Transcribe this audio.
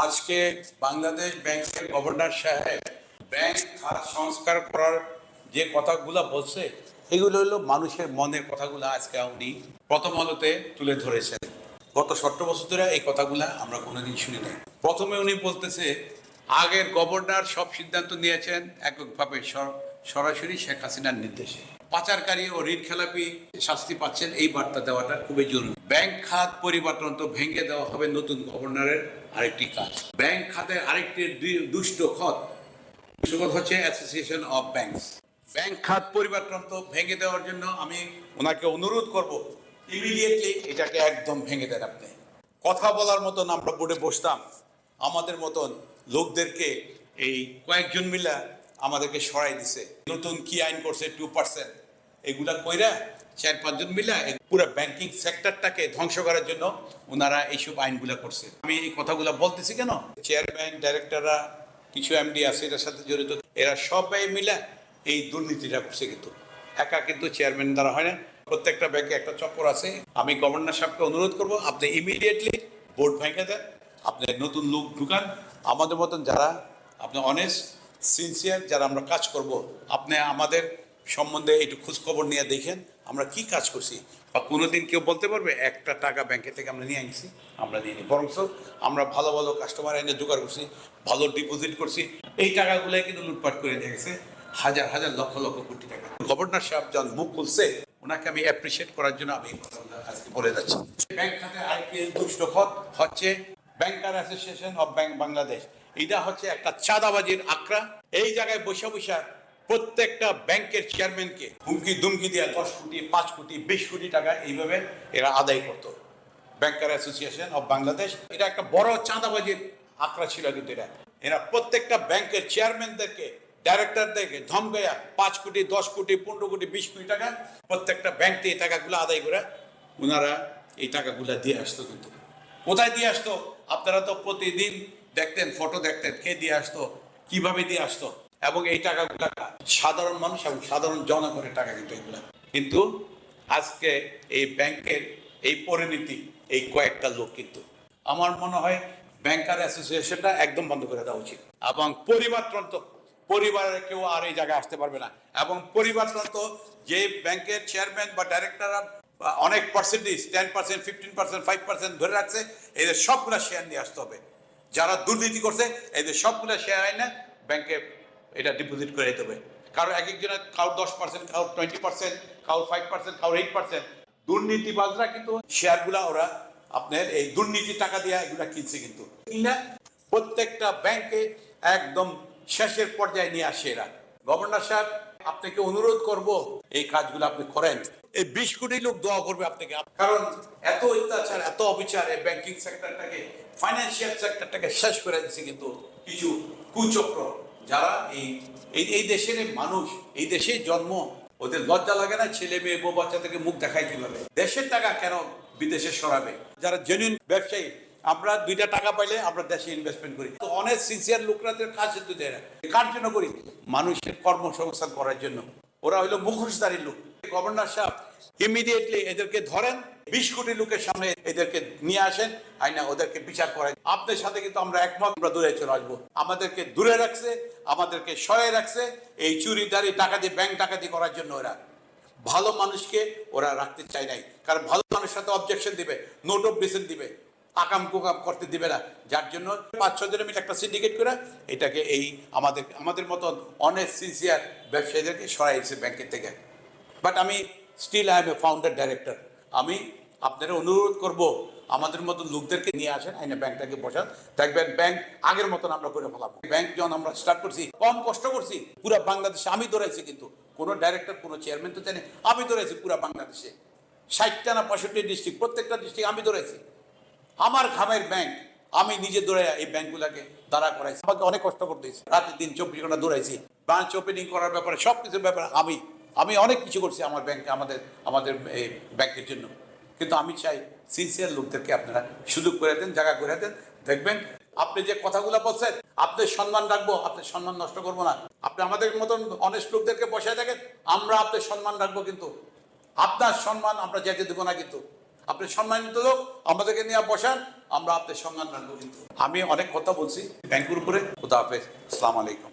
আজকে বাংলাদেশ ব্যাংকের গভর্নর সাহেব ব্যাংক খাত সংস্কার করার যে কথাগুলো বলছে এগুলো হলো মানুষের মনের কথাগুলো আজকে উনি প্রথম আলোতে তুলে ধরেছেন। গত 17 বছর ধরে এই কথাগুলো আমরা কোনোদিন শুনি নাই। প্রথমে উনি বলতেছে আগের গভর্নর সব সিদ্ধান্ত নিয়েছেন এককভাবে সরাসরি শেখ হাসিনার নির্দেশে, পাচারকারী ও ঋণ খেলাপি শাস্তি পাচ্ছেন, এই বার্তা দেওয়াটা খুবই জরুরি। ব্যাংক খাত পরিবর্তন ভেঙে দেওয়া হবে নতুন গভর্নরের আরেকটি কাজ। ব্যাংক খাতের আরেকটি দুষ্ট খত হচ্ছে অ্যাসোসিয়েশন অফ ব্যাংকস। ব্যাংক খাত পরিবর্তন ভেঙে দেওয়ার জন্য আমি ওনাকে অনুরোধ করব ইমিডিয়েটলি এটাকে একদম ভেঙে দেন। আপনি কথা বলার মতন আমরা বোর্ডে বসতাম, আমাদের মতন লোকদেরকে এই কয়েকজন মিলা আমাদেরকে সরাই দিছে। নতুন কি আইন করছে 2%, এগুলা কইরা 4-5 জন মিলা পুরো ব্যাংকিং সেক্টরটাকে ধ্বংস করার জন্য ওনারা এইসব আইনগুলা করছে। আমি এই কথাগুলো বলতেছি কেন, চেয়ারম্যান ডাইরেক্টররা কিছু এমডি আছে এটার সাথে জড়িত, এরা সবাই মিলা এই দুর্নীতিটা করছে। কিন্তু একা কিন্তু চেয়ারম্যান দ্বারা হয় না, প্রত্যেকটা ব্যাংকে একটা চক্কর আছে। আমি গভর্নর সাহেবকে অনুরোধ করব আপনি ইমিডিয়েটলি বোর্ড ভেঙে দেন, আপনি নতুন লোক ঢুকান। আমাদের মতন যারা আপনি অনেস্ট সিনসিয়ার যারা আমরা কাজ করব, আপনি আমাদের সম্বন্ধে একটু খোঁজখবর নিয়ে দেখেন আমরা কি কাজ করছি। বা কোনোদিন কেউ বলতে পারবে একটা টাকা ব্যাংকে থেকে আমরা নিয়ে আনছি? আমরা নিয়ে নিই, বরং আমরা ভালো ভালো কাস্টমার এনে জোগাড় করছি, ভালো ডিপোজিট করছি। এই টাকাগুলোই কিন্তু লুটপাট করে নিয়ে গেছে হাজার হাজার লক্ষ লক্ষ কোটি টাকা। গভর্নর সাহেব যখন মুখ খুলছে ওনাকে আমি অ্যাপ্রিসিয়েট করার জন্য আমি আজকে বলে যাচ্ছি। ব্যাংক খাতে আরেকটি দুষ্ট খত হচ্ছে ব্যাংকার অ্যাসোসিয়েশন অফ ব্যাংক বাংলাদেশ। এটা হচ্ছে একটা চাঁদাবাজির আখড়া। এই জায়গায় বসে বসে প্রত্যেকটা ব্যাংকের চেয়ারম্যানকে হুমকি দুমকি দিয়ে 10 কোটি 5 কোটি 20 কোটি টাকা এইভাবে এরা আদায় করত। ব্যাংকার অ্যাসোসিয়েশন অফ বাংলাদেশ এটা একটা বড় চাঁদাবাজির আখড়া ছিল। কিন্তু এরা প্রত্যেকটা ব্যাংকের চেয়ারম্যানদেরকে ডাইরেক্টরদেরকে ধমকাইয়া 5 কোটি 10 কোটি 15 কোটি 20 কোটি টাকা প্রত্যেকটা ব্যাংক থেকে এই টাকাগুলো আদায় করে ওনারা এই টাকাগুলো দিয়ে আসতো। কিন্তু কোথায় দিয়ে আসতো? আপনারা তো প্রতিদিন দেখতেন, ফটো দেখতেন, কে দিয়ে আসতো, কিভাবে দিয়ে আসতো। এবং এই টাকাগুলো সাধারণ মানুষ এবং সাধারণ জনগণের টাকা কিন্তু এগুলা। কিন্তু আজকে এই ব্যাংকের এই পরিণতি এই কয়েকটা লোক, কিন্তু আমার মনে হয় ব্যাংকার অ্যাসোসিয়েশনটা একদম বন্ধ করে দেওয়া উচিত। এবং পরিবারের কেউ আর এই জায়গায় আসতে পারবে না। এবং পরিবারতন্ত্র যে ব্যাংকের চেয়ারম্যান বা ডাইরেক্টররা অনেক পার্সেন্টেজ 10%, 15%, 5% ধরে রাখছে, এদের সবগুলো শেয়ার নিয়ে আসতে হবে। যারা দুর্নীতি করছে এদের সবগুলো শেয়ার আইনে ব্যাংকে এটা ডিপোজিট করে দিতে হবে। কারো এক একজনের কারো 10%, কারো 20%, কারো 5%, কারো 8%। দুর্নীতিবাজরা কিন্তু শেয়ারগুলা ওরা আপনার এই দুর্নীতি টাকা দিয়ে এগুলা কিনছে। কিন্তু কিনা প্রত্যেকটা ব্যাংকে একদম শেষের পর্যায়ে নিয়ে আসে এরা। গভর্নর সাহেব আপনাকে অনুরোধ করব এই কাজগুলো আপনি করেন। এই 20 কোটি লোক দোয়া করবে আপনাকে, কারণ এত অত্যাচার এত অবিচার এই ব্যাংকিং সেক্টরটাকে ফাইন্যান্সিয়াল সেক্টরটাকে শেষ করে দিচ্ছে। কিন্তু কিছু কুচক্র যারা এই দেশের মানুষ, এই দেশে জন্ম, ওদের লজ্জা লাগে না ছেলে মেয়ে বউ বাচ্চা থেকে মুখ দেখায় কিভাবে? দেশের টাকা কেন বিদেশে সরাবে? যারা জেনুইন ব্যবসায়ী, আমরা 2টা টাকা পাইলে আমরা দেশে ইনভেস্টমেন্ট করি। তো অনেক সিনসিয়ার লোকরা কাজ যেতে দেয় না। কার জন্য করি? মানুষের কর্মসংস্থান করার জন্য। ওরা হইলো মুখোশধারী লোক। গভর্নর সাহেব ইমিডিয়েটলি এদেরকে ধরেন, 20 কোটি লোকের সামনে এদেরকে নিয়ে আসেন, আইনা ওদেরকে বিচার করেন। আপনার সাথে কিন্তু আমরা একমত, আমরা দূরে চলে আসবো। আমাদেরকে দূরে রাখছে, আমাদেরকে সয়ে রাখছে এই চুরিদারি ডাকাতি ব্যাংক ডাকাতি করার জন্য। ওরা ভালো মানুষকে ওরা রাখতে চায় নাই, কারণ ভালো মানুষের সাথে অবজেকশন দিবে, নোট অফ ডিসেন্ট দিবে, আকাম কুকাম করতে দিবে না। যার জন্য 5-6 জনের মিলে একটা সিন্ডিকেট করে এটাকে এই আমাদের মতন অনেক সিনসিয়ার ব্যবসায়ীদেরকে সরাইছে ব্যাংকের থেকে। বাট আমি still I am a founder director. আমি আপনারা অনুরোধ করব আমাদের মতো লোকদেরকে নিয়ে আসেন, আইনে ব্যাংকটাকে বসান, দেখবেন ব্যাংক আগের মতন আমরা করে ফেলাবো। ব্যাংক যখন আমরা স্টার্ট করছি কম কষ্ট করছি, পুরো বাংলাদেশে আমি ধরেছি। কিন্তু কোনো ডাইরেক্টর কোনো চেয়ারম্যান তো জানি, আমি ধরেছি পুরো বাংলাদেশে 60টা না 65 ডিস্ট্রিক্ট, প্রত্যেকটা ডিস্ট্রিক্ট আমি ধরেছি। আমার ঘামের ব্যাংক, আমি নিজে দৌড়ে এই ব্যাংকগুলোকে দাঁড়া করাইছি। আমাকে অনেক কষ্ট করতে হয়েছে, রাতে দিন 24 ঘন্টা দৌড়াইছি। ব্রাঞ্চ ওপেনিং করার ব্যাপারে সব কিছুর ব্যাপারে আমি অনেক কিছু করছি আমার ব্যাংকে, আমাদের এই ব্যাংকের জন্য। কিন্তু আমি চাই সিনসিয়ার লোকদেরকে আপনারা সুযোগ করে দেন, জায়গা করে দেন। দেখবেন আপনি যে কথাগুলো বলছেন, আপনার সম্মান রাখবো, আপনার সম্মান নষ্ট করবো না। আপনি আমাদের মতন অনেস্ট লোকদেরকে বসায় দেখেন, আমরা আপনার সম্মান রাখবো। কিন্তু আপনার সম্মান আমরা যেতে দেবো না। কিন্তু আপনি সম্মানিত লোক, আমাদেরকে নিয়ে বসান, আমরা আপনার সম্মান রাখবো। কিন্তু আমি অনেক কথা বলছি ব্যাংকের উপরে। খুদা হাফেজ, আসসালামু আলাইকুম।